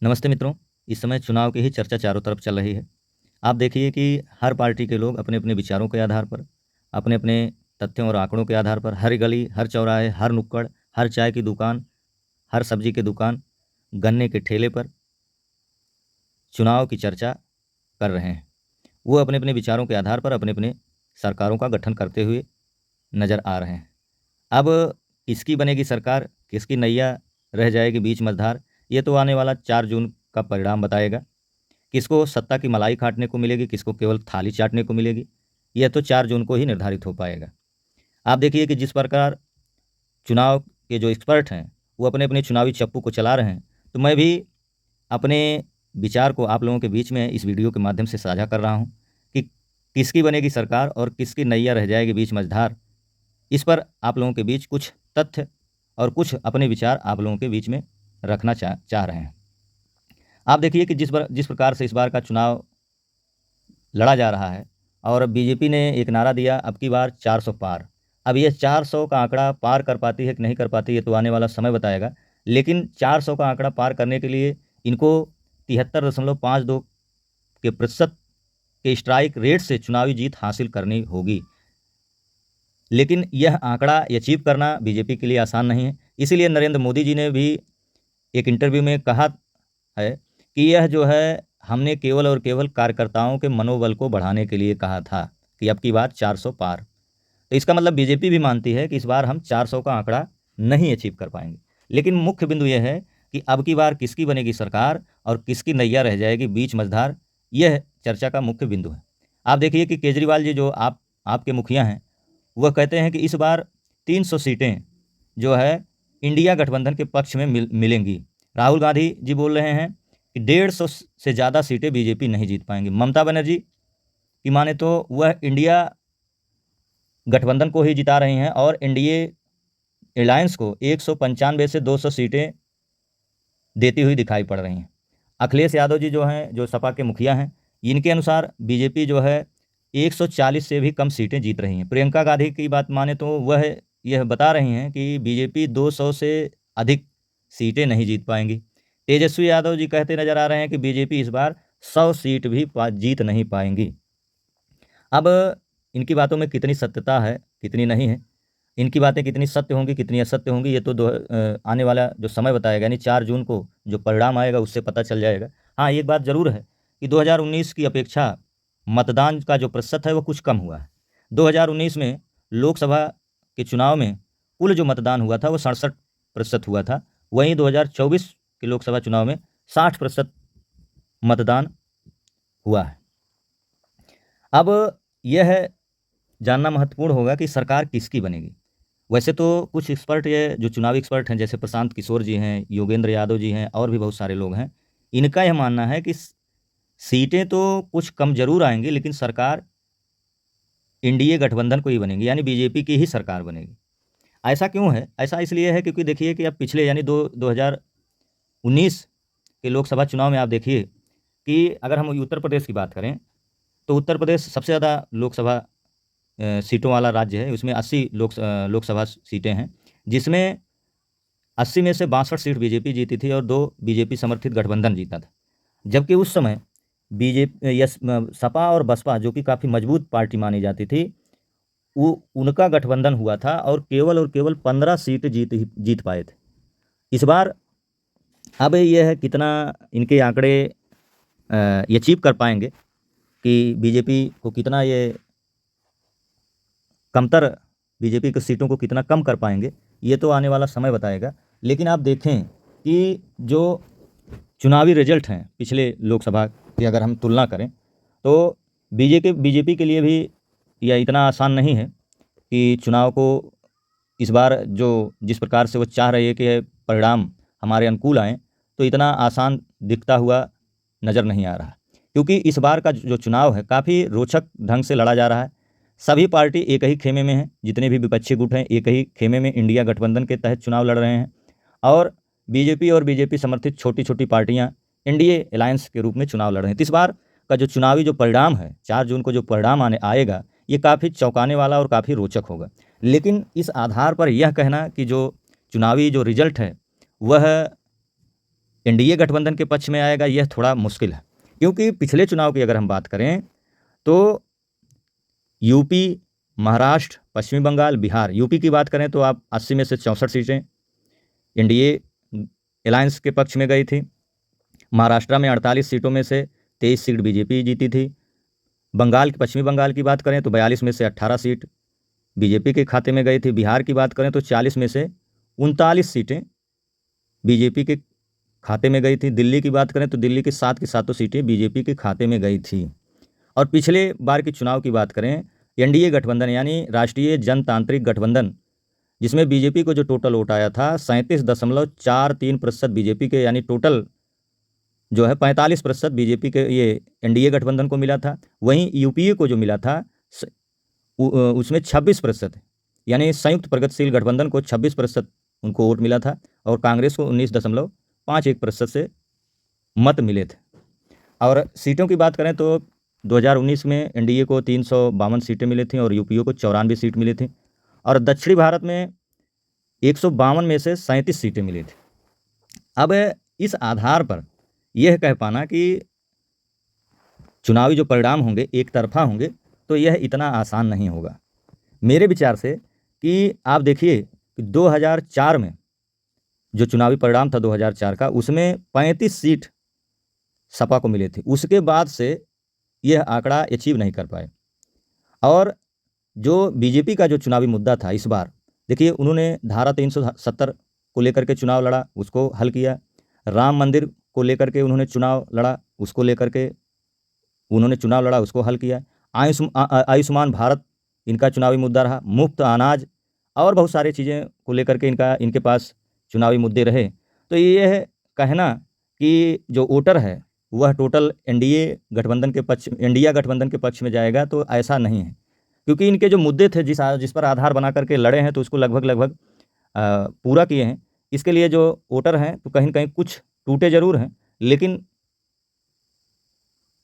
नमस्ते मित्रों। इस समय चुनाव की ही चर्चा चारों तरफ चल रही है। आप देखिए कि हर पार्टी के लोग अपने-अपने विचारों के आधार पर, अपने-अपने तथ्यों और आंकड़ों के आधार पर हर गली, हर चौराहे, हर नुक्कड़, हर चाय की दुकान, हर सब्जी की दुकान, गन्ने के ठेले पर चुनाव की चर्चा कर रहे हैं। वो अपने-अपने विचारों के आधार पर अपने-अपने सरकारों का गठन करते हुए नज़र आ रहे हैं। अब किसकी बनेगी सरकार, किसकी नैया रह जाएगी बीच मझधार, ये तो आने वाला 4 जून का परिणाम बताएगा। किसको सत्ता की मलाई काटने को मिलेगी, किसको केवल थाली चाटने को मिलेगी, यह तो 4 जून को ही निर्धारित हो पाएगा। आप देखिए कि जिस प्रकार चुनाव के जो एक्सपर्ट हैं, वो अपने-अपने चुनावी चप्पू को चला रहे हैं, तो मैं भी अपने विचार को आप लोगों के बीच में इस वीडियो के माध्यम से साझा कर रहा हूँ कि किसकी बनेगी सरकार और किसकी नैया रह जाएगी बीच मझधार। इस पर आप लोगों के बीच कुछ तथ्य और कुछ अपने विचार आप लोगों के बीच में रखना चाह रहे हैं। आप देखिए कि जिस प्रकार से इस बार का चुनाव लड़ा जा रहा है और बीजेपी ने एक नारा दिया, अब की बार 400 पार। अब ये 400 का आंकड़ा पार कर पाती है कि नहीं कर पाती, ये तो आने वाला समय बताएगा। लेकिन 400 का आंकड़ा पार करने के लिए इनको 73.52 के प्रतिशत के स्ट्राइक रेट से चुनावी जीत हासिल करनी होगी। लेकिन यह आंकड़ा अचीव करना बीजेपी के लिए आसान नहीं है। इसीलिए नरेंद्र मोदी जी ने भी एक इंटरव्यू में कहा है कि यह जो है, हमने केवल और केवल कार्यकर्ताओं के मनोबल को बढ़ाने के लिए कहा था कि अब की बार 400 पार। तो इसका मतलब बीजेपी भी मानती है कि इस बार हम 400 का आंकड़ा नहीं अचीव कर पाएंगे। लेकिन मुख्य बिंदु यह है कि अब की बार किसकी बनेगी सरकार और किसकी नैया रह जाएगी बीच मझधार, यह चर्चा का मुख्य बिंदु है। आप देखिए कि केजरीवाल जी जो आपके मुखिया हैं, वह कहते हैं कि इस बार 300 सीटें जो है इंडिया गठबंधन के पक्ष में मिलेंगी। राहुल गांधी जी बोल रहे हैं कि 150 से ज़्यादा सीटें बीजेपी नहीं जीत पाएंगी। ममता बनर्जी की माने तो वह इंडिया गठबंधन को ही जिता रही हैं और एनडीए अलायंस को 195 से 200 सीटें देती हुई दिखाई पड़ रही हैं। अखिलेश यादव जी जो हैं, जो सपा के मुखिया हैं, इनके अनुसार बीजेपी जो है 140 से भी कम सीटें जीत रही हैं। प्रियंका गांधी की बात माने तो वह यह बता रही हैं कि बीजेपी 200 से अधिक सीटें नहीं जीत पाएंगी। तेजस्वी यादव जी कहते नजर आ रहे हैं कि बीजेपी इस बार 100 सीट भी जीत नहीं पाएंगी। अब इनकी बातों में कितनी सत्यता है, कितनी नहीं है, इनकी बातें कितनी सत्य होंगी, कितनी असत्य होंगी, ये तो आने वाला जो समय बताएगा, यानी 4 जून को जो परिणाम आएगा उससे पता चल जाएगा। हाँ, एक बात ज़रूर है कि 2019 की अपेक्षा मतदान का जो प्रतिशत है वो कुछ कम हुआ है। 2019 में लोकसभा के चुनाव में कुल जो मतदान हुआ था वो 67% हुआ था। वहीं 2024 के लोकसभा चुनाव में 60% मतदान हुआ है। अब यह जानना महत्वपूर्ण होगा कि सरकार किसकी बनेगी। वैसे तो कुछ एक्सपर्ट, ये जो चुनावी एक्सपर्ट हैं, जैसे प्रशांत किशोर जी हैं, योगेंद्र यादव जी हैं और भी बहुत सारे लोग हैं, इनका यह मानना है कि सीटें तो कुछ कम ज़रूर आएँगी, लेकिन सरकार एनडीए गठबंधन को ही बनेगी, यानी बीजेपी की ही सरकार बनेगी। ऐसा क्यों है? ऐसा इसलिए है क्योंकि देखिए कि अब पिछले यानी 2019 के लोकसभा चुनाव में आप देखिए कि अगर हम उत्तर प्रदेश की बात करें, तो उत्तर प्रदेश सबसे ज़्यादा लोकसभा सीटों वाला राज्य है। उसमें 80 लोकसभा सीटें हैं, जिसमें 80 में से 62 सीट बीजेपी जीती थी और 2 बीजेपी समर्थित गठबंधन जीता था। जबकि उस समय सपा और बसपा, जो कि काफ़ी मजबूत पार्टी मानी जाती थी, वो उनका गठबंधन हुआ था और केवल 15 सीट जीत पाए थे। इस बार अब ये है कितना इनके आंकड़े ये अचीव कर पाएंगे कि बीजेपी को कितना ये कमतर बीजेपी की सीटों को कितना कम कर पाएंगे, ये तो आने वाला समय बताएगा। लेकिन आप देखें कि जो चुनावी रिजल्ट हैं पिछले लोकसभा की अगर हम तुलना करें, तो बीजेपी के लिए भी यह इतना आसान नहीं है कि चुनाव को इस बार जो जिस प्रकार से वो चाह रही है कि परिणाम हमारे अनुकूल आएँ, तो इतना आसान दिखता हुआ नज़र नहीं आ रहा। क्योंकि इस बार का जो चुनाव है काफ़ी रोचक ढंग से लड़ा जा रहा है। सभी पार्टी एक ही खेमे में हैं, जितने भी विपक्षी गुट हैं एक ही खेमे में इंडिया गठबंधन के तहत चुनाव लड़ रहे हैं और बीजेपी समर्थित छोटी-छोटी पार्टियां एनडीए अलायंस के रूप में चुनाव लड़ रहे हैं। तो इस बार का जो चुनावी जो परिणाम है, 4 जून को जो परिणाम आएगा, ये काफ़ी चौंकाने वाला और काफ़ी रोचक होगा। लेकिन इस आधार पर यह कहना कि जो चुनावी जो रिजल्ट है वह एनडीए गठबंधन के पक्ष में आएगा, यह थोड़ा मुश्किल है। क्योंकि पिछले चुनाव की अगर हम बात करें तो यूपी, महाराष्ट्र, पश्चिमी बंगाल, बिहार, यूपी की बात करें तो आप 80 में से 64 सीटें एनडीए अलायंस के पक्ष में गई थी। महाराष्ट्र में 48 सीटों में से 23 सीट बीजेपी जीती थी। पश्चिमी बंगाल की बात करें तो 42 में से 18 सीट बीजेपी के खाते में गई थी। बिहार की बात करें तो 40 में से 39 सीटें बीजेपी के खाते में गई थी। दिल्ली की बात करें तो दिल्ली की 7 की 7 सीटें बीजेपी के खाते में गई थी। और पिछले बार के चुनाव की बात करें, एनडीए गठबंधन यानी राष्ट्रीय जनतांत्रिक गठबंधन, जिसमें बीजेपी को जो टोटल वोट आया था 37.43% बीजेपी के, यानी टोटल जो है 45% बीजेपी के ये एनडीए गठबंधन को मिला था। वहीं यूपीए को जो मिला था उसमें 26%, यानी संयुक्त प्रगतिशील गठबंधन को 26% उनको वोट मिला था और कांग्रेस को 19.51% से मत मिले थे। और सीटों की बात करें तो 2019 में एनडीए को 352 सीटें मिली थी और यूपीए को 94 सीट मिली थी। और दक्षिणी भारत में 152 में से 37 सीटें मिली थी। अब इस आधार पर यह कह पाना कि चुनावी जो परिणाम होंगे एक तरफा होंगे तो यह इतना आसान नहीं होगा मेरे विचार से। कि आप देखिए कि 2004 में जो चुनावी परिणाम था 2004 का, उसमें 35 सीट सपा को मिले थे। उसके बाद से यह आंकड़ा अचीव नहीं कर पाए। और जो बीजेपी का जो चुनावी मुद्दा था इस बार, देखिए उन्होंने धारा 370 को लेकर के चुनाव लड़ा, उसको हल किया। राम मंदिर को लेकर के उन्होंने चुनाव लड़ा, उसको लेकर के उन्होंने चुनाव लड़ा, उसको हल किया। आयुष्मान भारत इनका चुनावी मुद्दा रहा, मुफ्त अनाज और बहुत सारी चीज़ें को लेकर के इनके पास चुनावी मुद्दे रहे। तो यह कहना कि जो वोटर है वह टोटल इंडिया गठबंधन के पक्ष में जाएगा, तो ऐसा नहीं है। क्योंकि इनके जो मुद्दे थे जिस पर आधार बना करके लड़े हैं, तो उसको लगभग पूरा किए हैं। इसके लिए जो वोटर हैं तो कहीं न कहीं कुछ टूटे ज़रूर हैं, लेकिन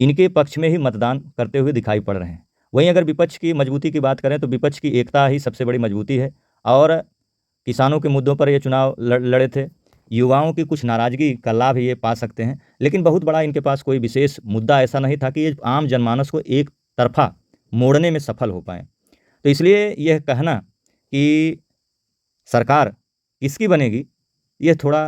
इनके पक्ष में ही मतदान करते हुए दिखाई पड़ रहे हैं। वहीं अगर विपक्ष की मजबूती की बात करें तो विपक्ष की एकता ही सबसे बड़ी मजबूती है। और किसानों के मुद्दों पर ये चुनाव लड़े थे। युवाओं की कुछ नाराज़गी का लाभ ये पा सकते हैं, लेकिन बहुत बड़ा इनके पास कोई विशेष मुद्दा ऐसा नहीं था कि ये आम जनमानस को एक तरफा मोड़ने में सफल हो पाएँ। तो इसलिए यह कहना कि सरकार किसकी बनेगी, यह थोड़ा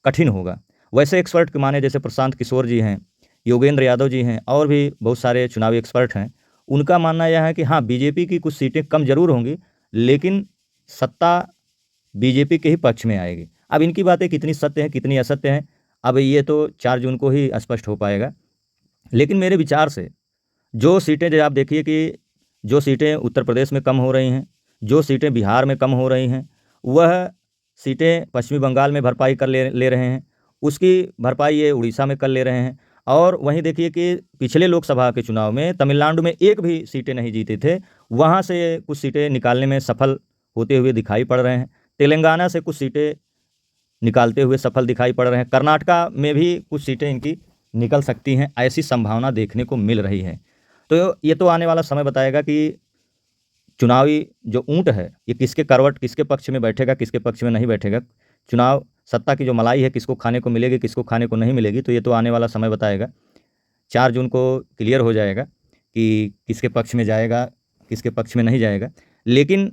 कठिन होगा। वैसे एक्सपर्ट के माने जैसे प्रशांत किशोर जी हैं, योगेंद्र यादव जी हैं और भी बहुत सारे चुनावी एक्सपर्ट हैं, उनका मानना यह है कि हाँ, बीजेपी की कुछ सीटें कम ज़रूर होंगी, लेकिन सत्ता बीजेपी के ही पक्ष में आएगी। अब इनकी बातें कितनी सत्य हैं, कितनी असत्य हैं, अब ये तो 4 जून को ही स्पष्ट हो पाएगा। लेकिन मेरे विचार से जो सीटें, जो आप देखिए कि जो सीटें उत्तर प्रदेश में कम हो रही हैं, जो सीटें बिहार में कम हो रही हैं, वह सीटें पश्चिमी बंगाल में भरपाई कर ले रहे हैं, उसकी भरपाई ये उड़ीसा में कर ले रहे हैं। और वहीं देखिए कि पिछले लोकसभा के चुनाव में तमिलनाडु में एक भी सीटें नहीं जीते थे, वहाँ से कुछ सीटें निकालने में सफल होते हुए दिखाई पड़ रहे हैं। तेलंगाना से कुछ सीटें निकालते हुए सफल दिखाई पड़ रहे हैं। कर्नाटका में भी कुछ सीटें इनकी निकल सकती हैं, ऐसी संभावना देखने को मिल रही है। तो ये तो आने वाला समय बताएगा कि चुनावी जो ऊँट है, ये किसके करवट, किसके पक्ष में बैठेगा, किसके पक्ष में नहीं बैठेगा। चुनाव सत्ता की जो मलाई है, किसको खाने को मिलेगी, किसको खाने को नहीं मिलेगी, तो ये तो आने वाला समय बताएगा। 4 जून को क्लियर हो जाएगा कि किसके पक्ष में जाएगा, किसके पक्ष में नहीं जाएगा। लेकिन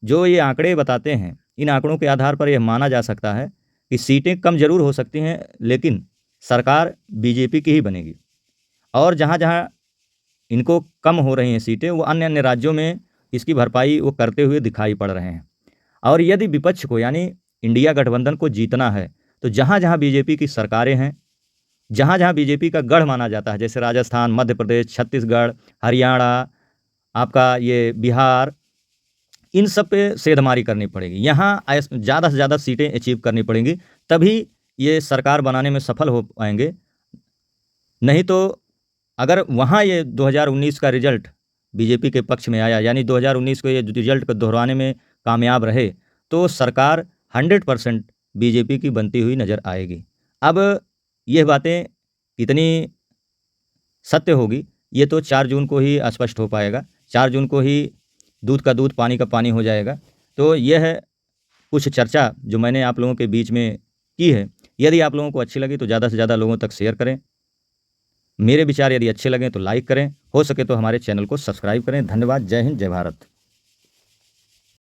जो ये आंकड़े बताते हैं, इन आंकड़ों के आधार पर यह माना जा सकता है कि सीटें कम ज़रूर हो सकती हैं, लेकिन सरकार बीजेपी की ही बनेगी। और जहाँ-जहाँ इनको कम हो रही हैं सीटें, वो अन्य-अन्य राज्यों में इसकी भरपाई वो करते हुए दिखाई पड़ रहे हैं। और यदि विपक्ष को यानी इंडिया गठबंधन को जीतना है, तो जहाँ-जहाँ बीजेपी की सरकारें हैं, जहाँ-जहाँ बीजेपी का गढ़ माना जाता है, जैसे राजस्थान, मध्य प्रदेश, छत्तीसगढ़, हरियाणा, आपका ये बिहार, इन सब पे सेंधमारी करनी पड़ेगी। यहाँ ज़्यादा से ज़्यादा सीटें अचीव करनी पड़ेंगी, तभी ये सरकार बनाने में सफल हो पाएँगे। नहीं तो अगर वहाँ ये 2019 का रिजल्ट बीजेपी के पक्ष में आया, यानी 2019 को ये रिजल्ट को दोहराने में कामयाब रहे, तो सरकार 100% बीजेपी की बनती हुई नज़र आएगी। अब ये बातें कितनी सत्य होगी, ये तो 4 जून को ही स्पष्ट हो पाएगा। 4 जून को ही दूध का दूध, पानी का पानी हो जाएगा। तो यह कुछ चर्चा जो मैंने आप लोगों के बीच में की है, यदि आप लोगों को अच्छी लगी तो ज़्यादा से ज़्यादा लोगों तक शेयर करें। मेरे विचार यदि अच्छे लगें तो लाइक करें, हो सके तो हमारे चैनल को सब्सक्राइब करें। धन्यवाद। जय हिंद, जय भारत।